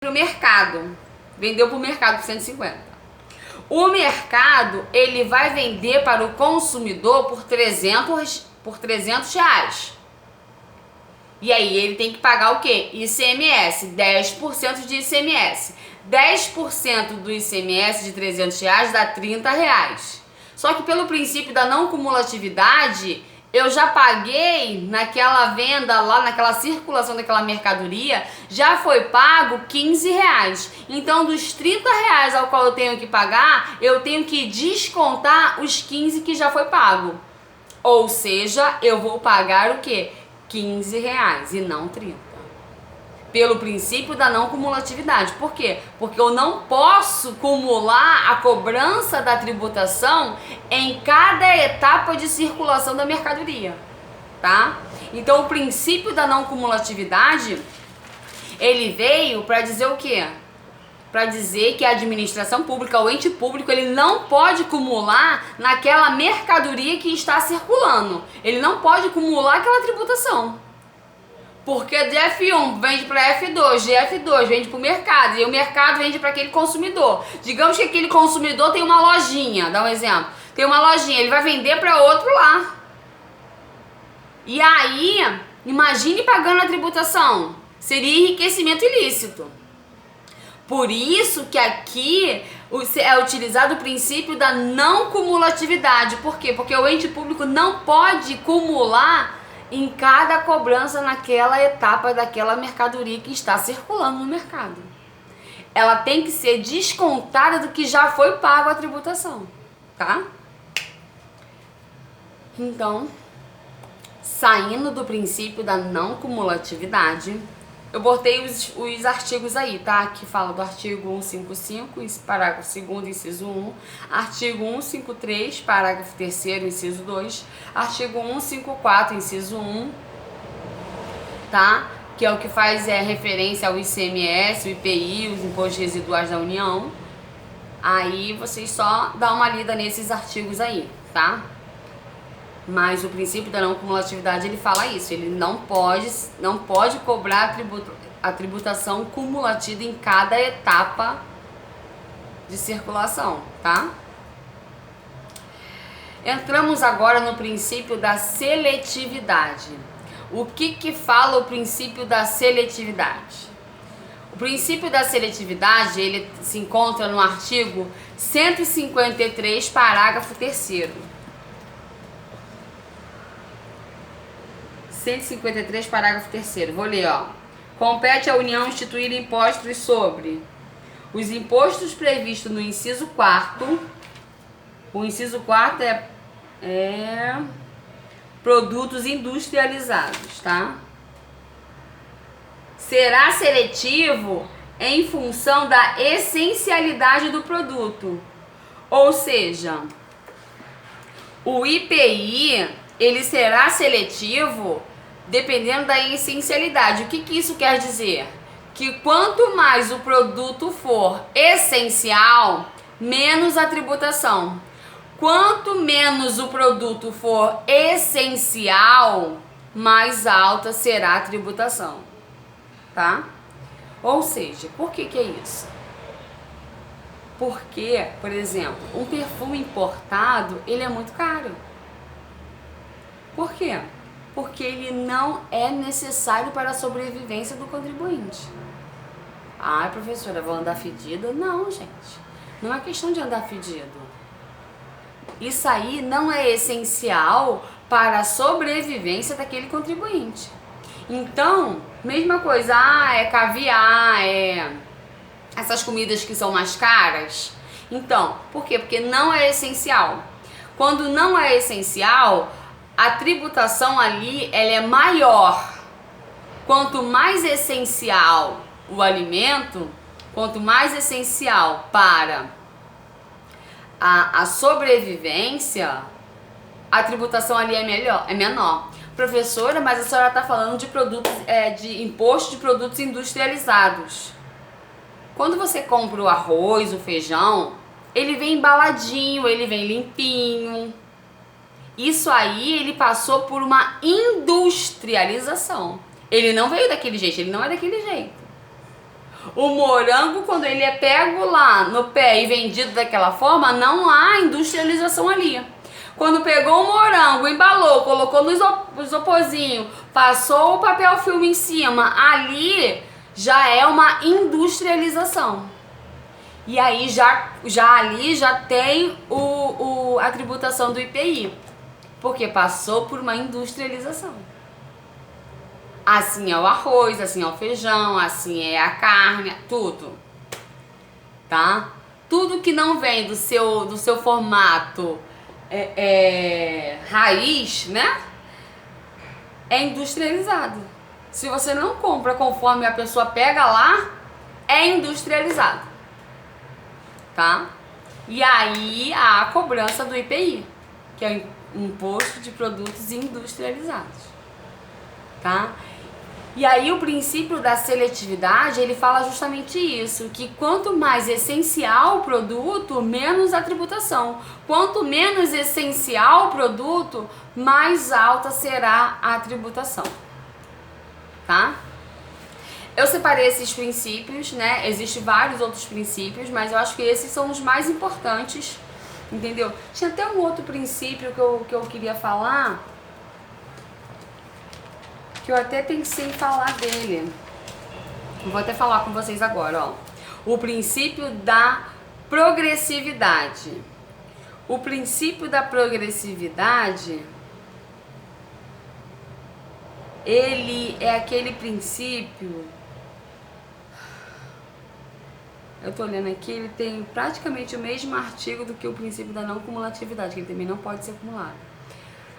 Pro mercado, vendeu para o mercado por 150. O mercado, ele vai vender para o consumidor por 300 reais. E aí ele tem que pagar o quê? ICMS, 10% de ICMS. 10% do ICMS de 300 reais dá 30 reais. Só que pelo princípio da não cumulatividade, eu já paguei naquela venda lá, naquela circulação daquela mercadoria, já foi pago 15 reais. Então dos 30 reais ao qual eu tenho que pagar, eu tenho que descontar os 15 que já foi pago. Ou seja, eu vou pagar o quê? 15 reais e não 30. Pelo princípio da não cumulatividade. Por quê? Porque eu não posso cumular a cobrança da tributação em cada etapa de circulação da mercadoria, tá? Então o princípio da não cumulatividade, ele veio para dizer o quê? Para dizer que a administração pública, o ente público, ele não pode cumular naquela mercadoria que está circulando. Ele não pode cumular aquela tributação. Porque de F1 vende para F2, de F2 vende para o mercado, e o mercado vende para aquele consumidor. Digamos que aquele consumidor tem uma lojinha, dá um exemplo. Tem uma lojinha, ele vai vender para outro lá. E aí, imagine pagando a tributação. Seria enriquecimento ilícito. Por isso que aqui é utilizado o princípio da não cumulatividade. Por quê? Porque o ente público não pode cumular em cada cobrança naquela etapa daquela mercadoria que está circulando no mercado. Ela tem que ser descontada do que já foi pago a tributação, tá? Então, saindo do princípio da não cumulatividade, eu botei os artigos aí, tá? Que fala do artigo 155, parágrafo 2º, inciso 1, artigo 153, parágrafo 3º, inciso 2, artigo 154, inciso 1, tá? Que é o que faz referência ao ICMS, o IPI, os impostos residuais da União. Aí vocês só dão uma lida nesses artigos aí, tá? Mas o princípio da não cumulatividade, ele fala isso, ele não pode cobrar a tributação cumulativa em cada etapa de circulação, tá? Entramos agora no princípio da seletividade. O que fala o princípio da seletividade? O princípio da seletividade, ele se encontra no artigo 153, parágrafo 3º. 153, parágrafo 3º. Vou ler, ó. Compete à União instituir impostos sobre os impostos previstos no inciso 4º. O inciso 4º é produtos industrializados, tá? Será seletivo em função da essencialidade do produto. Ou seja, o IPI, ele será seletivo dependendo da essencialidade. O que isso quer dizer? Que quanto mais o produto for essencial, menos a tributação. Quanto menos o produto for essencial, mais alta será a tributação, tá? Ou seja, por que é isso? Porque, por exemplo, um perfume importado, ele é muito caro. Por quê? Porque ele não é necessário para a sobrevivência do contribuinte. Ah, professora, vou andar fedida? Não, gente. Não é questão de andar fedido. Isso aí não é essencial para a sobrevivência daquele contribuinte. Então, mesma coisa, é caviar, essas comidas que são mais caras. Então, por quê? Porque não é essencial. Quando não é essencial, a tributação ali, ela é maior. Quanto mais essencial o alimento, quanto mais essencial para a sobrevivência, a tributação ali é menor. Professora, mas a senhora está falando de produtos, de imposto de produtos industrializados. Quando você compra o arroz, o feijão, ele vem embaladinho, ele vem limpinho. Isso aí, ele passou por uma industrialização. Ele não veio daquele jeito, ele não é daquele jeito. O morango, quando ele é pego lá no pé e vendido daquela forma, não há industrialização ali. Quando pegou o morango, embalou, colocou no isoporzinho, passou o papel filme em cima, ali já é uma industrialização. E aí ali já tem a tributação do IPI, porque passou por uma industrialização. Assim é o arroz, assim é o feijão, assim é a carne, tudo, tá? Tudo que não vem do seu formato raiz, né? É industrializado. Se você não compra conforme a pessoa pega lá, é industrializado, tá? E aí há a cobrança do IPI, que é o Imposto de Produtos Industrializados, tá? E aí o princípio da seletividade, ele fala justamente isso, que quanto mais essencial o produto, menos a tributação. Quanto menos essencial o produto, mais alta será a tributação, tá? Eu separei esses princípios, né? Existem vários outros princípios, mas eu acho que esses são os mais importantes, entendeu? Tinha até um outro princípio que eu queria falar, que eu até pensei em falar dele. Vou até falar com vocês agora, ó. O princípio da progressividade. O princípio da progressividade, ele é aquele princípio... Eu tô olhando aqui, ele tem praticamente o mesmo artigo do que o princípio da não cumulatividade, que ele também não pode ser acumulado.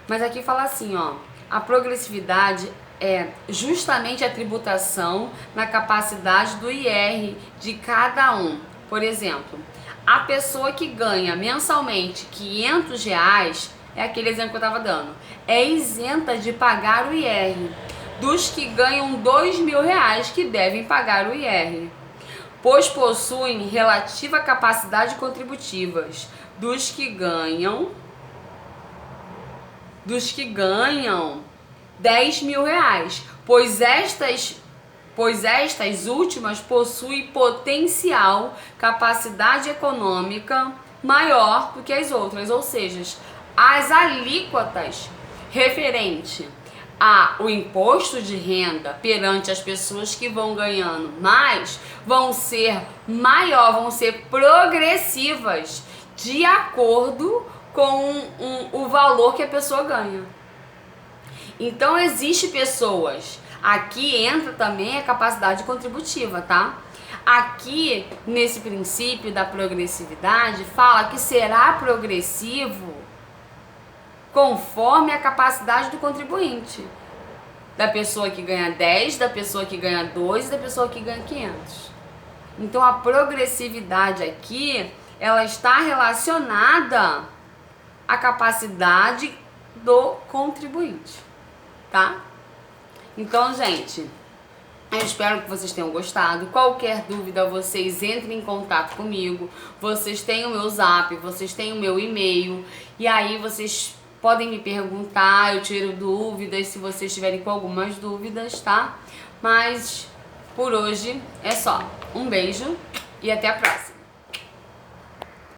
Mas aqui fala assim, ó. A progressividade é justamente a tributação na capacidade do IR de cada um. Por exemplo, a pessoa que ganha mensalmente R$500, é aquele exemplo que eu estava dando, é isenta de pagar o IR. Dos que ganham R$2.000 que devem pagar o IR, pois possuem relativa capacidade contributivas. Dos que ganham R$10.000, pois estas últimas possuem potencial capacidade econômica maior do que as outras, ou seja, as alíquotas referente ao imposto de renda perante as pessoas que vão ganhando mais vão ser vão ser progressivas de acordo com o valor que a pessoa ganha. Então existe pessoas, aqui entra também a capacidade contributiva, tá? Aqui nesse princípio da progressividade fala que será progressivo conforme a capacidade do contribuinte, da pessoa que ganha 10, da pessoa que ganha 2 e da pessoa que ganha 500. Então a progressividade aqui, ela está relacionada à capacidade do contribuinte, tá? Então, gente, eu espero que vocês tenham gostado. Qualquer dúvida, vocês entrem em contato comigo. Vocês têm o meu zap, vocês têm o meu e-mail. E aí vocês podem me perguntar, eu tiro dúvidas se vocês estiverem com algumas dúvidas, tá? Mas por hoje é só. Um beijo e até a próxima.